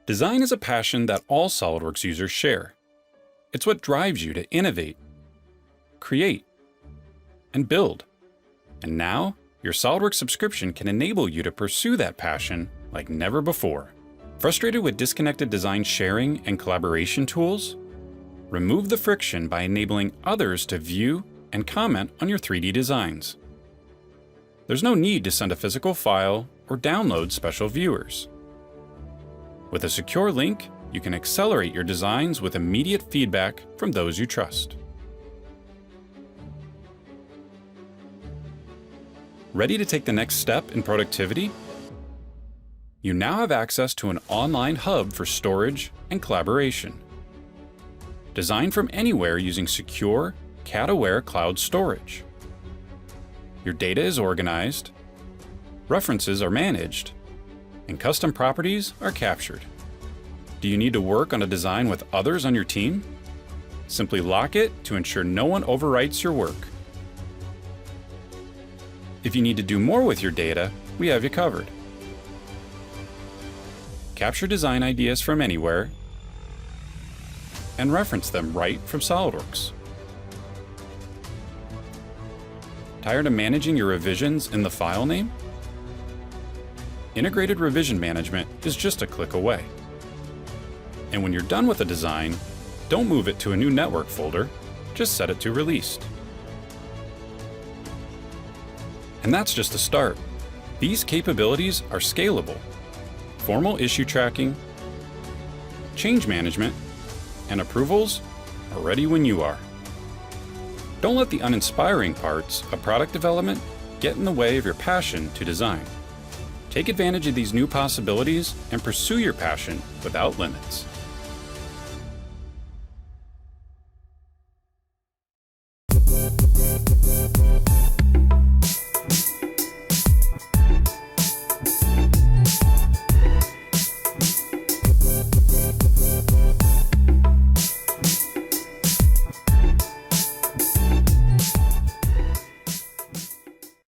Design is a passion that all SOLIDWORKS users share. It's what drives you to innovate, create, and build. And now, your SOLIDWORKS subscription can enable you to pursue that passion like never before. Frustrated with disconnected design sharing and collaboration tools? Remove the friction by enabling others to view and comment on your 3D designs. There's no need to send a physical file or download special viewers. With a secure link, you can accelerate your designs with immediate feedback from those you trust. Ready to take the next step in productivity? You now have access to an online hub for storage and collaboration. Design from anywhere using secure, CAD-aware cloud storage. Your data is organized, references are managed, and custom properties are captured. Do you need to work on a design with others on your team? Simply lock it to ensure no one overwrites your work. If you need to do more with your data, we have you covered. Capture design ideas from anywhere and reference them right from SOLIDWORKS. Tired of managing your revisions in the file name? Integrated revision management is just a click away. And when you're done with a design, don't move it to a new network folder, just set it to released. And that's just the start. These capabilities are scalable. Formal issue tracking, change management, and approvals are ready when you are. Don't let the uninspiring parts of product development get in the way of your passion to design. Take advantage of these new possibilities and pursue your passion without limits.